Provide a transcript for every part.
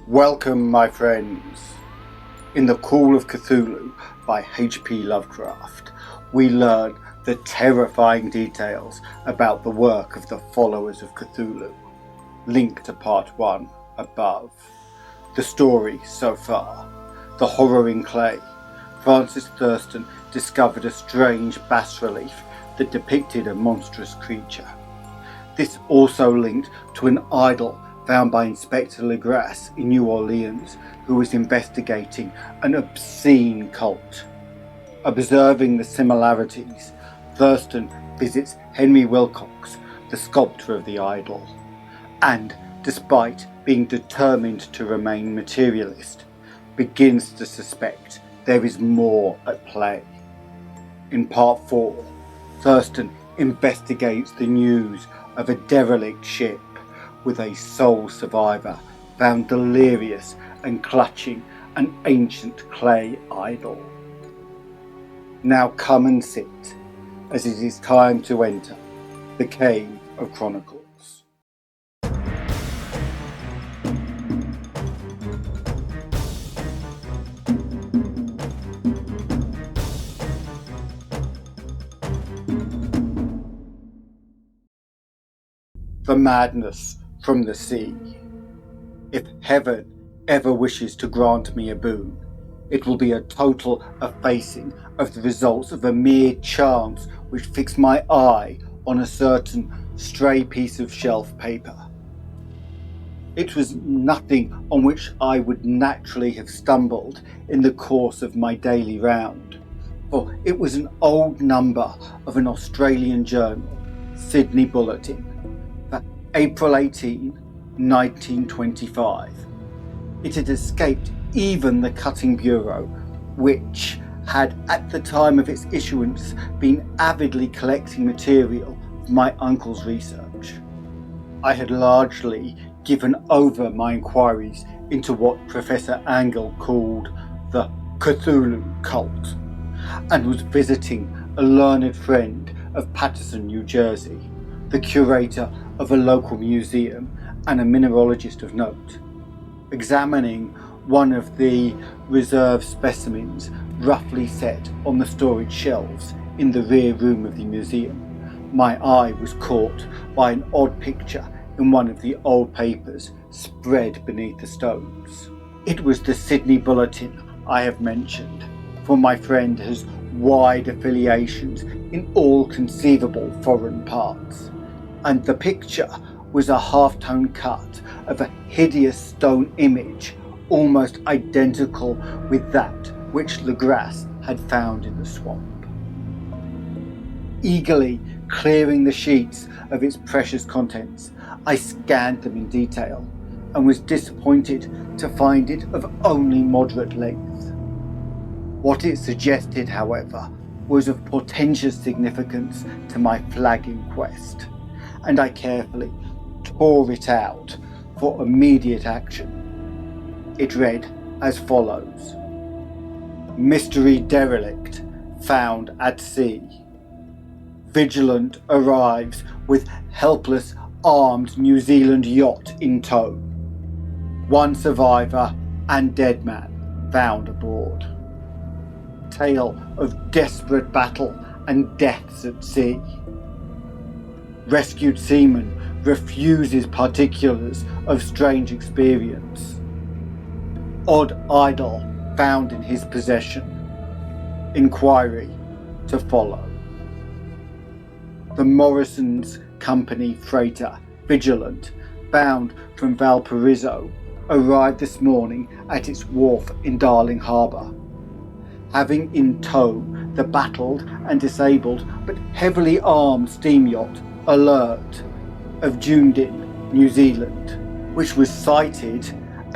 Welcome, my friends. In the Call of Cthulhu by H.P. Lovecraft, we learn the terrifying details about the work of the followers of Cthulhu. Link to part 1 above. The story so far. The horror in clay. Francis Thurston discovered a strange bas-relief that depicted a monstrous creature. This also linked to an idol found by Inspector Legras in New Orleans, who was investigating an obscene cult. Observing the similarities, Thurston visits Henry Wilcox, the sculptor of the idol, and, despite being determined to remain materialist, begins to suspect there is more at play. In part 4, Thurston investigates the news of a derelict ship with a sole survivor found delirious and clutching an ancient clay idol. Now come and sit, as it is time to enter the Cave of Chronicles. The madness from the sea. If heaven ever wishes to grant me a boon, it will be a total effacing of the results of a mere chance which fixed my eye on a certain stray piece of shelf paper. It was nothing on which I would naturally have stumbled in the course of my daily round, for it was an old number of an Australian journal, Sydney Bulletin, for April 18, 1925. It had escaped even the cutting bureau, which had at the time of its issuance been avidly collecting material for my uncle's research. I had largely given over my inquiries into what Professor Angle called the Cthulhu cult, and was visiting a learned friend of Paterson, New Jersey, the curator of a local museum and a mineralogist of note. Examining one of the reserve specimens roughly set on the storage shelves in the rear room of the museum, my eye was caught by an odd picture in one of the old papers spread beneath the stones. It was the Sydney Bulletin I have mentioned, for my friend has wide affiliations in all conceivable foreign parts, and the picture was a half-tone cut of a hideous stone image almost identical with that which Legras had found in the swamp. Eagerly clearing the sheets of its precious contents, I scanned them in detail and was disappointed to find it of only moderate length. What it suggested, however, was of portentous significance to my flagging quest, and I carefully tore it out for immediate action. It read as follows: Mystery derelict found at sea. Vigilant arrives with helpless armed New Zealand yacht in tow. One survivor and dead man found aboard. Tale of desperate battle and deaths at sea. Rescued seaman refuses particulars of strange experience. Odd idol found in his possession. Inquiry to follow. The Morrison's Company freighter, Vigilant, bound from Valparaiso, arrived this morning at its wharf in Darling Harbour, having in tow the battled and disabled but heavily armed steam yacht Alert of Dunedin, New Zealand, which was sighted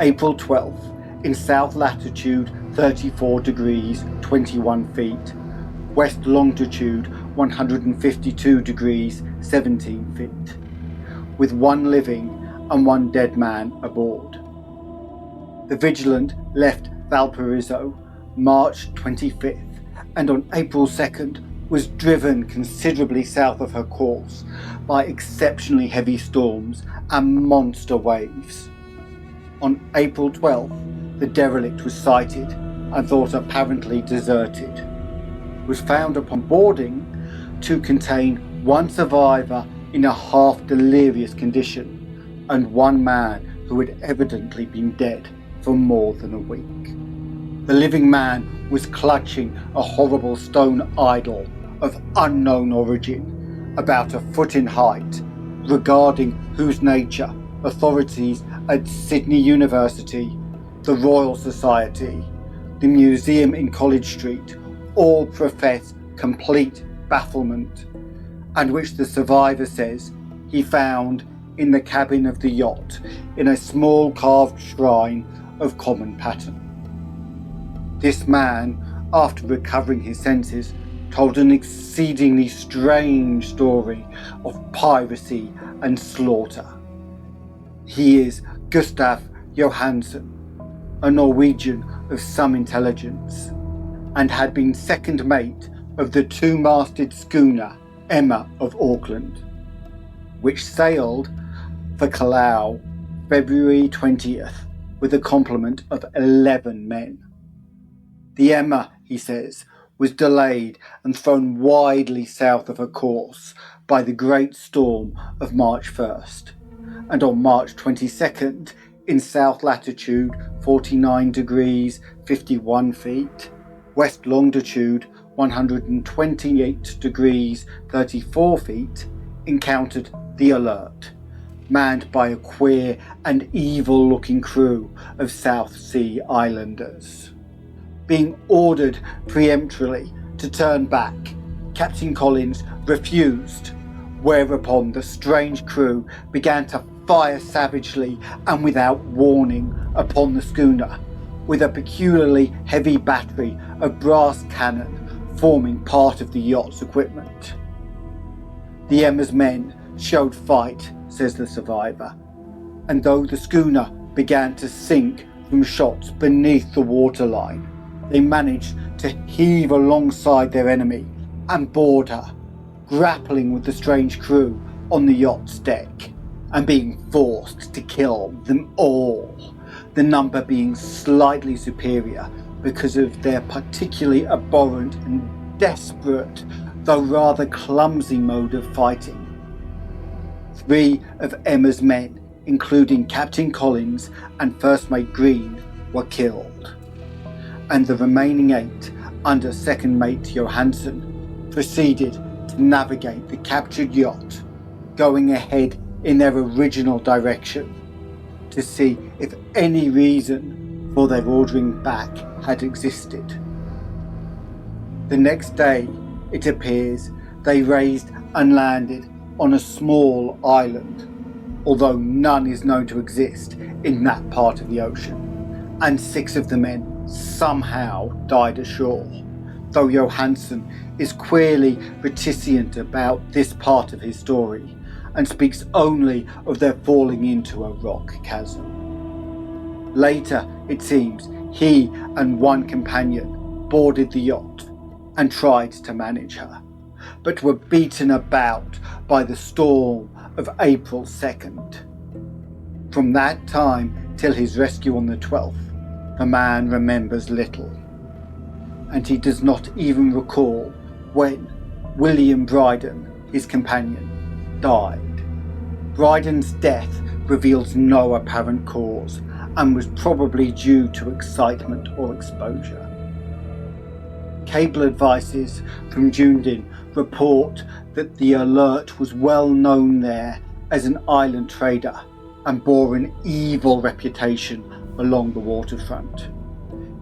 April 12th in south latitude 34 degrees 21 feet, west longitude 152 degrees 17 feet, with one living and one dead man aboard. The Vigilant left Valparaiso March 25th and on April 2nd was driven considerably south of her course by exceptionally heavy storms and monster waves. On April 12th, the derelict was sighted and thought apparently deserted. It was found upon boarding to contain one survivor in a half-delirious condition and one man who had evidently been dead for more than a week. The living man was clutching a horrible stone idol of unknown origin, about a foot in height, regarding whose nature authorities at Sydney University, the Royal Society, the museum in College Street all profess complete bafflement, and which the survivor says he found in the cabin of the yacht in a small carved shrine of common pattern. This man, after recovering his senses, told an exceedingly strange story of piracy and slaughter. He is Gustav Johansson, a Norwegian of some intelligence, and had been second mate of the two-masted schooner Emma of Auckland, which sailed for Callao February 20th with a complement of 11 men. The Emma, he says, was delayed and thrown widely south of her course by the great storm of March 1st, and on March 22nd, in south latitude 49 degrees 51 feet, west longitude 128 degrees 34 feet, encountered the Alert, manned by a queer and evil-looking crew of South Sea Islanders. Being ordered peremptorily to turn back, Captain Collins refused, whereupon the strange crew began to fire savagely and without warning upon the schooner, with a peculiarly heavy battery of brass cannon forming part of the yacht's equipment. The Emma's men showed fight, says the survivor, and though the schooner began to sink from shots beneath the waterline, they managed to heave alongside their enemy and board her, grappling with the strange crew on the yacht's deck and being forced to kill them all, the number being slightly superior because of their particularly abhorrent and desperate, though rather clumsy mode of fighting. 3 of Emma's men, including Captain Collins and First Mate Green, were killed, and the remaining 8, under Second Mate Johansson, proceeded to navigate the captured yacht, going ahead in their original direction to see if any reason for their ordering back had existed. The next day, it appears, they raised and landed on a small island, although none is known to exist in that part of the ocean, and 6 of the men somehow died ashore, though Johansson is queerly reticent about this part of his story and speaks only of their falling into a rock chasm. Later, it seems, he and one companion boarded the yacht and tried to manage her, but were beaten about by the storm of April 2nd. From that time till his rescue on the 12th, the man remembers little, and he does not even recall when William Bryden, his companion, died. Bryden's death reveals no apparent cause and was probably due to excitement or exposure. Cable advices from Dunedin report that the Alert was well known there as an island trader and bore an evil reputation along the waterfront.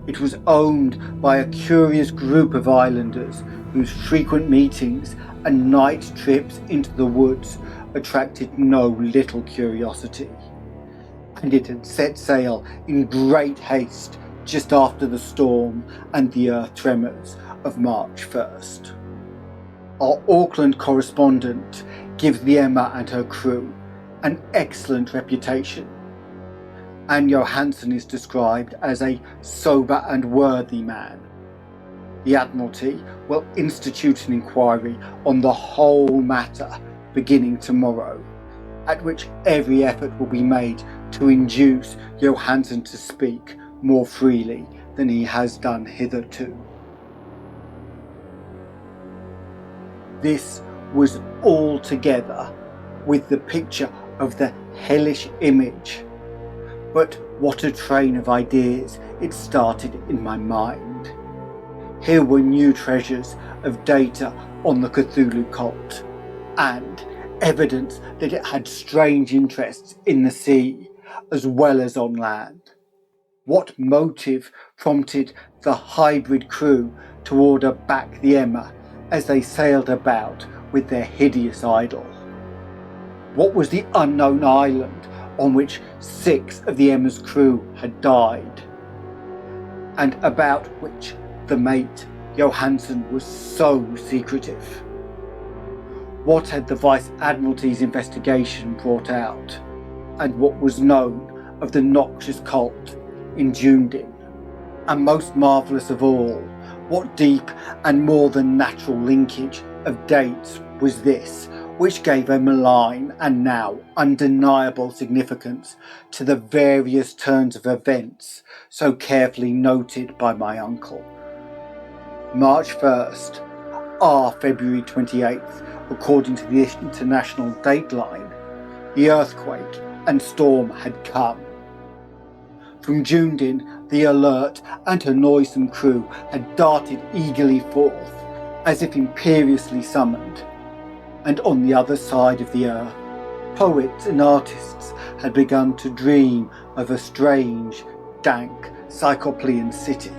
It was owned by a curious group of islanders whose frequent meetings and night trips into the woods attracted no little curiosity, and it had set sail in great haste just after the storm and the earth tremors of March 1st. Our Auckland correspondent gives the Emma and her crew an excellent reputation, and Johansson is described as a sober and worthy man. The Admiralty will institute an inquiry on the whole matter beginning tomorrow, at which every effort will be made to induce Johansson to speak more freely than he has done hitherto. This was all together with the picture of the hellish image, but what a train of ideas it started in my mind. Here were new treasures of data on the Cthulhu cult, and evidence that it had strange interests in the sea as well as on land. What motive prompted the hybrid crew to order back the Emma as they sailed about with their hideous idol? What was the unknown island on which 6 of the Emma's crew had died, and about which the mate, Johansson, was so secretive? What had the Vice Admiralty's investigation brought out, and what was known of the noxious cult in Dunedin? And most marvellous of all, what deep and more than natural linkage of dates was this, which gave a malign and now undeniable significance to the various turns of events so carefully noted by my uncle. March 1st, February 28th, according to the international dateline, the earthquake and storm had come. From Dunedin, the Alert and her noisome crew had darted eagerly forth, as if imperiously summoned. And on the other side of the earth, poets and artists had begun to dream of a strange, dank, Cyclopean city,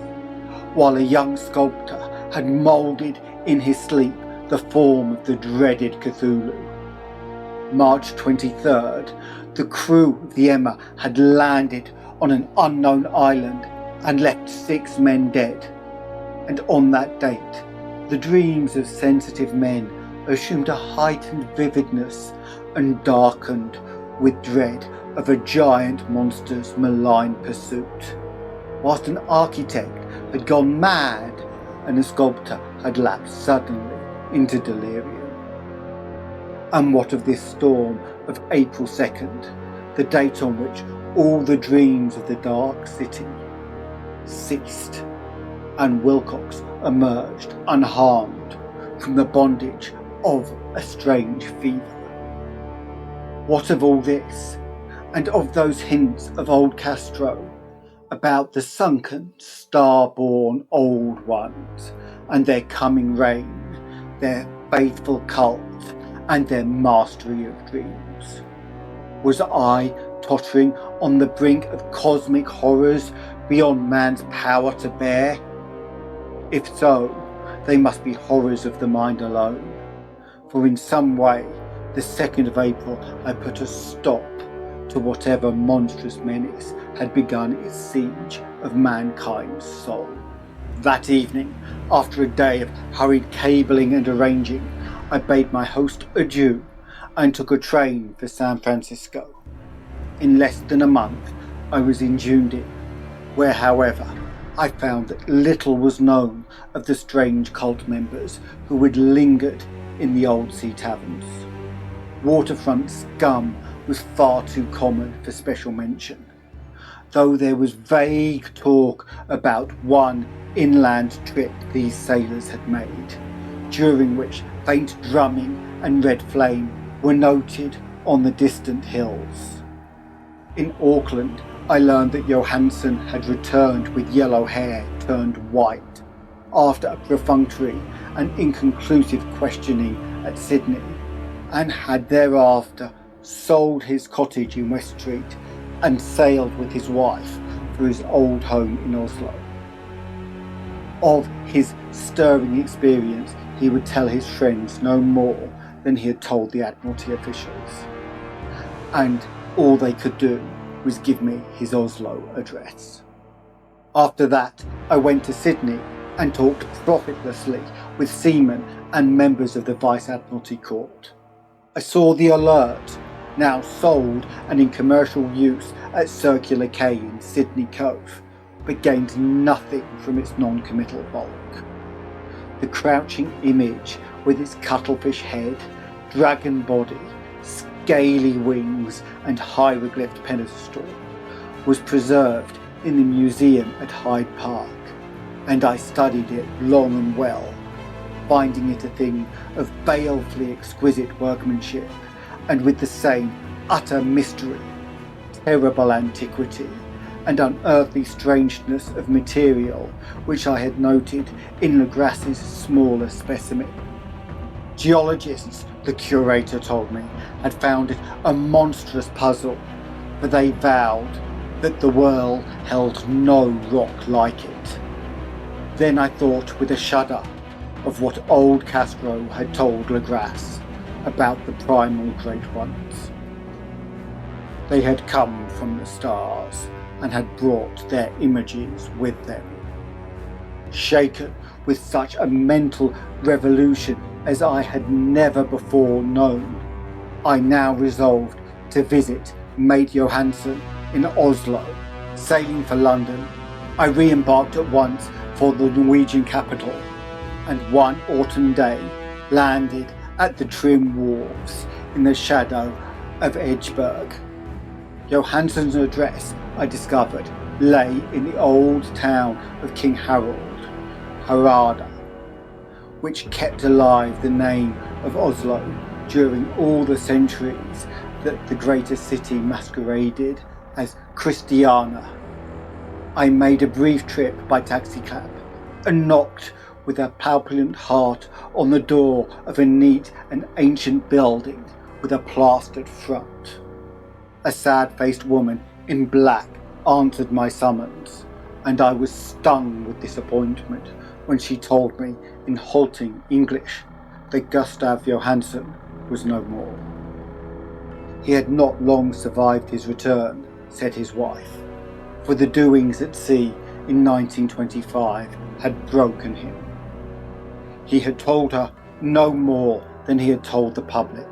while a young sculptor had moulded in his sleep the form of the dreaded Cthulhu. March 23rd, the crew of the Emma had landed on an unknown island and left 6 men dead. And on that date, the dreams of sensitive men assumed a heightened vividness and darkened with dread of a giant monster's malign pursuit, whilst an architect had gone mad and a sculptor had lapsed suddenly into delirium. And what of this storm of April 2nd, the date on which all the dreams of the dark city ceased, and Wilcox emerged unharmed from the bondage of a strange fever? What of all this, and of those hints of old Castro about the sunken, star-born old ones, and their coming reign, their faithful cult, and their mastery of dreams? Was I tottering on the brink of cosmic horrors beyond man's power to bear? If so, they must be horrors of the mind alone, for in some way, the 2nd of April, I put a stop to whatever monstrous menace had begun its siege of mankind's soul. That evening, after a day of hurried cabling and arranging, I bade my host adieu and took a train for San Francisco. In less than a month, I was in Dunedin, where, however, I found that little was known of the strange cult members who had lingered in the old sea taverns. Waterfront scum was far too common for special mention, though there was vague talk about one inland trip these sailors had made, during which faint drumming and red flame were noted on the distant hills. In Auckland, I learned that Johansson had returned with yellow hair turned white after a perfunctory and inconclusive questioning at Sydney, and had thereafter sold his cottage in West Street and sailed with his wife for his old home in Oslo. Of his stirring experience, he would tell his friends no more than he had told the Admiralty officials, and all they could do was give me his Oslo address. After that, I went to Sydney and talked profitlessly with seamen and members of the Vice Admiralty Court. I saw the Alert, now sold and in commercial use at Circular Quay in Sydney Cove, but gained nothing from its non-committal bulk. The crouching image with its cuttlefish head, dragon body, scaly wings and hieroglyphed pedestal, was preserved in the museum at Hyde Park, and I studied it long and well, finding it a thing of balefully exquisite workmanship, and with the same utter mystery, terrible antiquity, and unearthly strangeness of material which I had noted in Legras's smaller specimen. Geologists, the curator told me, had found it a monstrous puzzle, for they vowed that the world held no rock like it. Then I thought with a shudder of what old Castro had told Legras about the primal Great Ones. They had come from the stars and had brought their images with them. Shaken with such a mental revolution as I had never before known, I now resolved to visit Mate Johansson in Oslo. Sailing for London, I re-embarked at once for the Norwegian capital, and one autumn day landed at the trim wharves in the shadow of Edgeburg. Johansson's address, I discovered, lay in the old town of King Harold, Harada, which kept alive the name of Oslo during all the centuries that the greater city masqueraded as Christiania. I made a brief trip by taxicab and knocked with a palpitant heart on the door of a neat and ancient building with a plastered front. A sad-faced woman in black answered my summons, and I was stung with disappointment when she told me in halting English that Gustav Johansson was no more. He had not long survived his return, said his wife, for the doings at sea in 1925 had broken him. He had told her no more than he had told the public,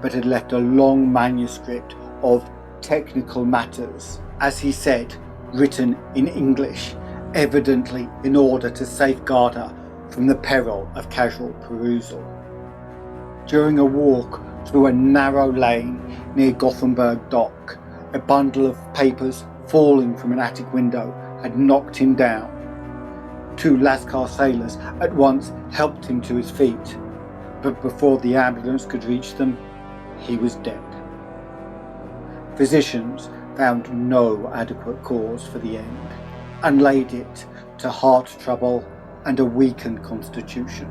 but had left a long manuscript of technical matters, as he said, written in English, evidently in order to safeguard her from the peril of casual perusal. During a walk through a narrow lane near Gothenburg dock, a bundle of papers falling from an attic window had knocked him down. Two Lascar sailors at once helped him to his feet, but before the ambulance could reach them, he was dead. Physicians found no adequate cause for the end, and laid it to heart trouble and a weakened constitution.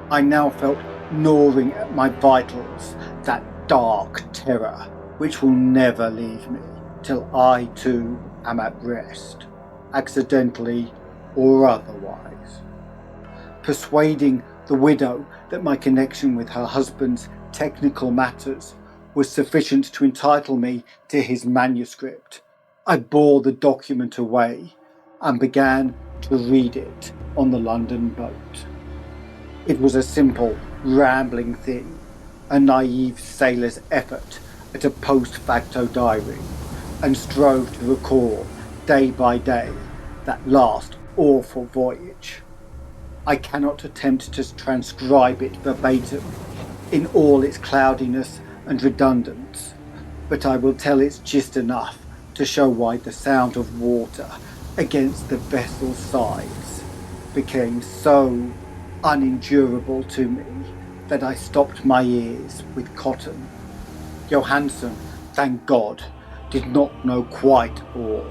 I now felt gnawing at my vitals that dark terror which will never leave me till I too am at rest, accidentally or otherwise. Persuading the widow that my connection with her husband's technical matters was sufficient to entitle me to his manuscript, I bore the document away and began to read it on the London boat. It was a simple, rambling thing, a naive sailor's effort at a post facto diary, and strove to recall, day by day, that last awful voyage. I cannot attempt to transcribe it verbatim in all its cloudiness and redundance, but I will tell its gist enough to show why the sound of water against the vessel's sides became so unendurable to me that I stopped my ears with cotton. Johansson, thank God, did not know quite all,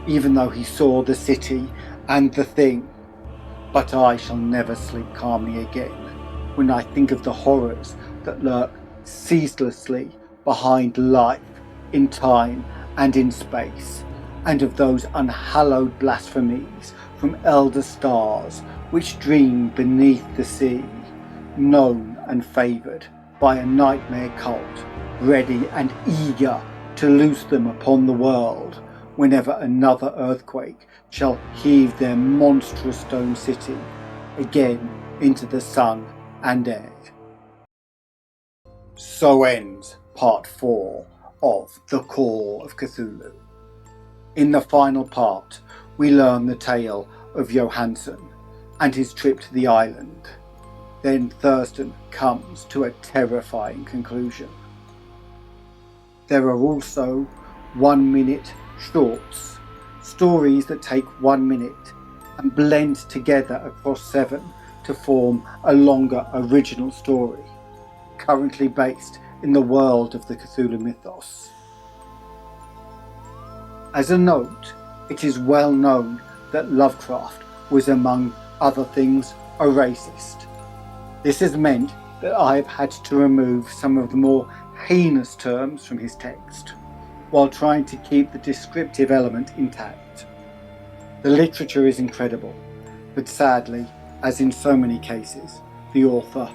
even though he saw the city and the thing. But I shall never sleep calmly again when I think of the horrors that lurk ceaselessly behind life, in time and in space, and of those unhallowed blasphemies from elder stars which dream beneath the sea, known and favoured by a nightmare cult, ready and eager to loose them upon the world whenever another earthquake shall heave their monstrous stone city again into the sun and air. So ends part 4 of The Call of Cthulhu. In the final part, we learn the tale of Johansson and his trip to the island. Then Thurston comes to a terrifying conclusion. There are also 1-minute shorts, stories that take 1 minute and blend together across 7 to form a longer original story, currently based in the world of the Cthulhu mythos. As a note, it is well known that Lovecraft was, among other things, a racist. This has meant that I have had to remove some of the more heinous terms from his text, while trying to keep the descriptive element intact. The literature is incredible, but sadly, as in so many cases, the author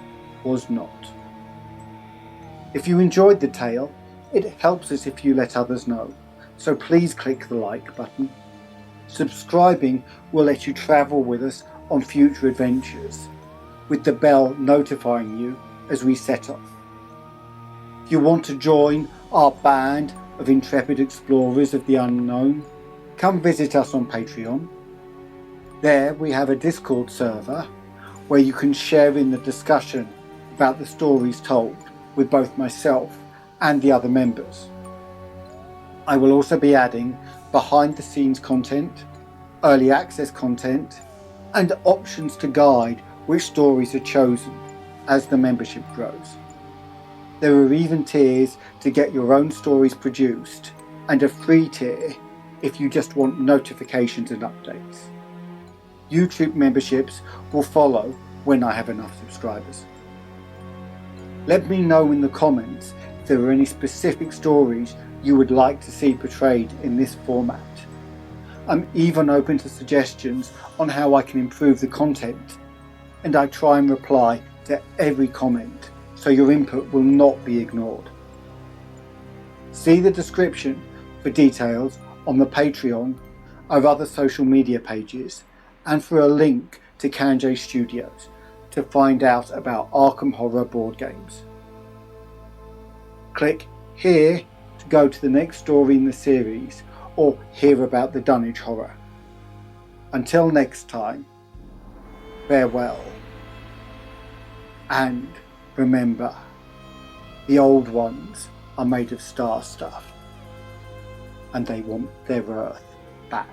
was not. If you enjoyed the tale, it helps us if you let others know, so please click the like button. Subscribing will let you travel with us on future adventures, with the bell notifying you as we set off. If you want to join our band of intrepid explorers of the unknown, come visit us on Patreon. There we have a Discord server where you can share in the discussion about the stories told with both myself and the other members. I will also be adding behind the scenes content, early access content, and options to guide which stories are chosen as the membership grows. There are even tiers to get your own stories produced, and a free tier if you just want notifications and updates. YouTube memberships will follow when I have enough subscribers. Let me know in the comments if there are any specific stories you would like to see portrayed in this format. I'm even open to suggestions on how I can improve the content, and I try and reply to every comment, so your input will not be ignored. See the description for details on the Patreon, our other social media pages, and for a link to Canje Studios to find out about Arkham Horror board games. Click here to go to the next story in the series, or hear about the Thedunwichhorror. Until next time, farewell. And remember, the old ones are made of star stuff, and they want their Earth back.